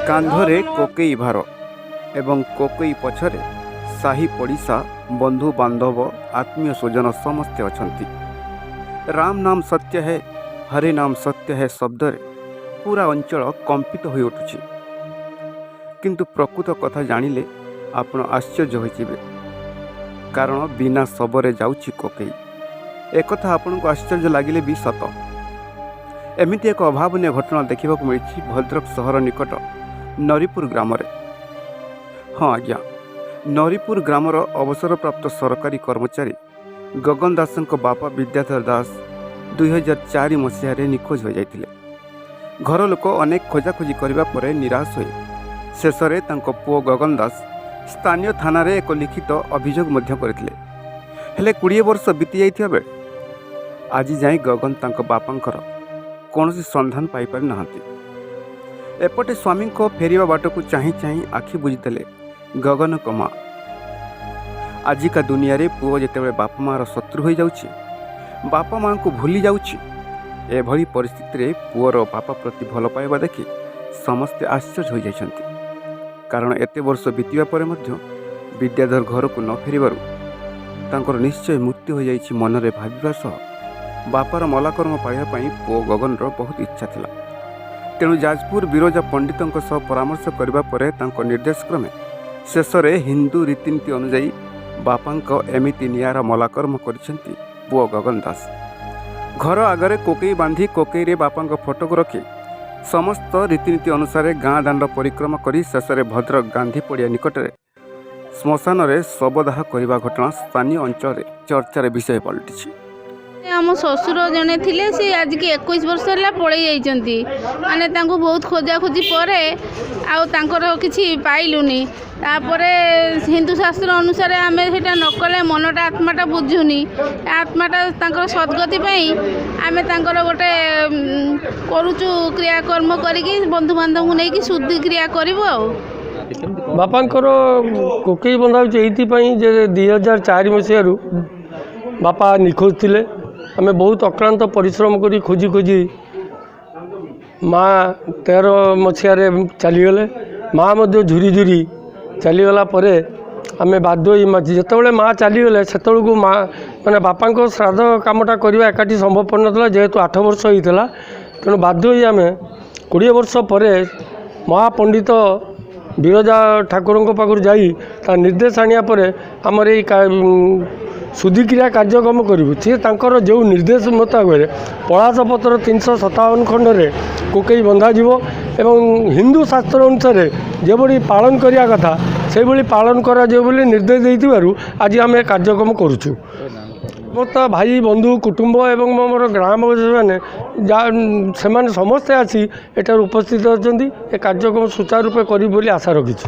କାନ୍ଧରେ କୋକେଇ ଭାର ଏବଂ କୋକେଇ ପଛରେ ସାହି ପଡ଼ିଶା ବନ୍ଧୁ ବାନ୍ଧବ ଆତ୍ମୀୟ ସ୍ୱଜନ ସମସ୍ତେ ଅଛନ୍ତି। ରାମ ନାମ ସତ୍ୟ ହେ ହରେ ନାମ ସତ୍ୟ ହେ ଶବ୍ଦରେ ପୁରା ଅଞ୍ଚଳ କମ୍ପିତ ହୋଇଉଠୁଛି। କିନ୍ତୁ ପ୍ରକୃତ କଥା ଜାଣିଲେ ଆପଣ ଆଶ୍ଚର୍ଯ୍ୟ ହୋଇଯିବେ, କାରଣ ବିନା ଶବରେ ଯାଉଛି କୋକେଇ। ଏକଥା ଆପଣଙ୍କୁ ଆଶ୍ଚର୍ଯ୍ୟ ଲାଗିଲେ ବି ସତ। ଏମିତି ଏକ ଅଭାବନୀୟ ଘଟଣା ଦେଖିବାକୁ ମିଳିଛି ଭଦ୍ରକ ସହର ନିକଟ ନରିପୁର ଗ୍ରାମରେ। ହଁ ଆଜ୍ଞା, ନରିପୁର ଗ୍ରାମର ଅବସରପ୍ରାପ୍ତ ସରକାରୀ କର୍ମଚାରୀ ଗଗନ ଦାସଙ୍କ ବାପା ବିଦ୍ୟାଧର ଦାସ 2004 ମସିହାରେ ନିଖୋଜ ହୋଇଯାଇଥିଲେ। ଘର ଲୋକ ଅନେକ ଖୋଜାଖୋଜି କରିବା ପରେ ନିରାଶ ହୋଇ ଶେଷରେ ତାଙ୍କ ପୁଅ ଗଗନ ଦାସ ସ୍ଥାନୀୟ ଥାନାରେ ଏକ ଲିଖିତ ଅଭିଯୋଗ ମଧ୍ୟ କରିଥିଲେ। ହେଲେ 20 ବର୍ଷ ବିତି ଯାଇଥିବା ବେଳେ ଆଜି ଯାଏଁ ଗଗନ ତାଙ୍କ ବାପାଙ୍କର କୌଣସି ସନ୍ଧାନ ପାଇପାରିନାହାନ୍ତି। ଏପଟେ ସ୍ୱାମୀଙ୍କ ଫେରିବା ବାଟକୁ ଚାହିଁ ଚାହିଁ ଆଖି ବୁଜିଥିଲେ ଗଗନଙ୍କ ମା। ଆଜିକା ଦୁନିଆରେ ପୁଅ ଯେତେବେଳେ ବାପା ମାଆର ଶତ୍ରୁ ହୋଇଯାଉଛି, ବାପା ମାଆଙ୍କୁ ଭୁଲି ଯାଉଛି, ଏଭଳି ପରିସ୍ଥିତିରେ ପୁଅର ବାପା ପ୍ରତି ଭଲ ପାଇବା ଦେଖି ସମସ୍ତେ ଆଶ୍ଚର୍ଯ୍ୟ ହୋଇଯାଇଛନ୍ତି। କାରଣ ଏତେ ବର୍ଷ ବିତିବା ପରେ ମଧ୍ୟ ବିଦ୍ୟାଧର ଘରକୁ ନ ଫେରିବାରୁ ତାଙ୍କର ନିଶ୍ଚୟ ମୃତ୍ୟୁ ହୋଇଯାଇଛି ମନରେ ଭାବିବା ସହ ବାପାର ମଲାକର୍ମ ପାଇବା ପାଇଁ ପୁଅ ଗଗନର ବହୁତ ଇଚ୍ଛା ଥିଲା। ତେଣୁ ଯାଜପୁର ବିରଜା ପଣ୍ଡିତଙ୍କ ସହ ପରାମର୍ଶ କରିବା ପରେ ତାଙ୍କ ନିର୍ଦ୍ଦେଶ କ୍ରମେ ଶେଷରେ ହିନ୍ଦୁ ରୀତିନୀତି ଅନୁଯାୟୀ ବାପାଙ୍କ ଏମିତି ନିଆରା ମଲାକର୍ମ କରିଛନ୍ତି ପୁଅ ଗଗନ ଦାସ। ଘର ଆଗରେ କୋକେଇ ବାନ୍ଧି କୋକେଇରେ ବାପାଙ୍କ ଫଟୋକୁ ରଖି ସମସ୍ତ ରୀତିନୀତି ଅନୁସାରେ ଗାଁ ଦାଣ୍ଡ ପରିକ୍ରମା କରି ଶେଷରେ ଭଦ୍ରକ ଗାନ୍ଧୀ ପଡ଼ିଆ ନିକଟରେ ଶ୍ମଶାନରେ ଶବଦାହ କରିବା ଘଟଣା ସ୍ଥାନୀୟ ଅଞ୍ଚଳରେ ଚର୍ଚ୍ଚାର ବିଷୟ ପାଲଟିଛି। ଆମ ଶ୍ୱଶୁର ଜଣେ ଥିଲେ, ସେ ଆଜିକି 21 ବର୍ଷ ହେଲା ପଳେଇ ଯାଇଛନ୍ତି। ମାନେ ତାଙ୍କୁ ବହୁତ ଖୋଜାଖୋଜି ପରେ ଆଉ ତାଙ୍କର କିଛି ପାଇଲୁନି। ତାପରେ ହିନ୍ଦୁ ଶାସ୍ତ୍ର ଅନୁସାରେ ଆମେ ସେଇଟା ନ କଲେ ମନଟା ଆତ୍ମାଟା ବୁଝୁନି। ଆତ୍ମାଟା ତାଙ୍କର ସଦ୍ଗତି ପାଇଁ ଆମେ ତାଙ୍କର ଗୋଟେ କରୁଛୁ କ୍ରିୟାକର୍ମ କରିକି ବନ୍ଧୁବାନ୍ଧବଙ୍କୁ ନେଇକି ଶୁଦ୍ଧି କ୍ରିୟା କରିବୁ। ଆଉ ବାପାଙ୍କର କୋକେଇ ବନ୍ଧା ହେଉଛି ଏଇଥିପାଇଁ ଯେ 2004 ମସିହାରୁ ବାପା ନିଖୋଜ ଥିଲେ। ଆମେ ବହୁତ ଅକ୍ଳାନ୍ତ ପରିଶ୍ରମ କରି ଖୋଜି ଖୋଜି ମା 13 ମସିହାରେ ଚାଲିଗଲେ। ମା ମଧ୍ୟ ଝୁରି ଝୁରି ଚାଲିଗଲା ପରେ ଆମେ ବାଧ୍ୟ ହୋଇ ଯେତେବେଳେ ମା ଚାଲିଗଲେ ସେତେବେଳକୁ ମା ମାନେ ବାପାଙ୍କ ଶ୍ରାଦ୍ଧ କାମଟା କରିବା ଏକାଠି ସମ୍ଭବପର ନଥିଲା, ଯେହେତୁ 8 ବର୍ଷ ହୋଇଥିଲା। ତେଣୁ ବାଧ୍ୟ ହୋଇ ଆମେ 20 ବର୍ଷ ପରେ ମହାପଣ୍ଡିତ ବିରଜା ଠାକୁରଙ୍କ ପାଖରୁ ଯାଇ ତା ନିର୍ଦ୍ଦେଶ ଆଣିବା ପରେ ଆମର ଏଇ ଶୁଦ୍ଧିକ୍ରିୟା କାର୍ଯ୍ୟକ୍ରମ କରିବୁ। ସିଏ ତାଙ୍କର ଯେଉଁ ନିର୍ଦ୍ଦେଶ ମୁତାବକରେ ପଳାସପତ୍ର 357 ଖଣ୍ଡରେ କୋକେଇ ବନ୍ଧାଯିବ ଏବଂ ହିନ୍ଦୁ ଶାସ୍ତ୍ର ଅନୁସାରେ ଯେଭଳି ପାଳନ କରିବା କଥା ସେଭଳି ପାଳନ କରାଯିବ ବୋଲି ନିର୍ଦ୍ଦେଶ ଦେଇଥିବାରୁ ଆଜି ଆମେ କାର୍ଯ୍ୟକ୍ରମ କରୁଛୁ। ସମସ୍ତ ଭାଇ ବନ୍ଧୁ କୁଟୁମ୍ବ ଏବଂ ଆମର ଗ୍ରାମବାସୀମାନେ ସେମାନେ ସମସ୍ତେ ଆସି ଏଠାରେ ଉପସ୍ଥିତ ଅଛନ୍ତି। ଏ କାର୍ଯ୍ୟକ୍ରମ ସୁଚାରୁ ରୂପେ କରିବୁ ବୋଲି ଆଶା ରଖିଛୁ।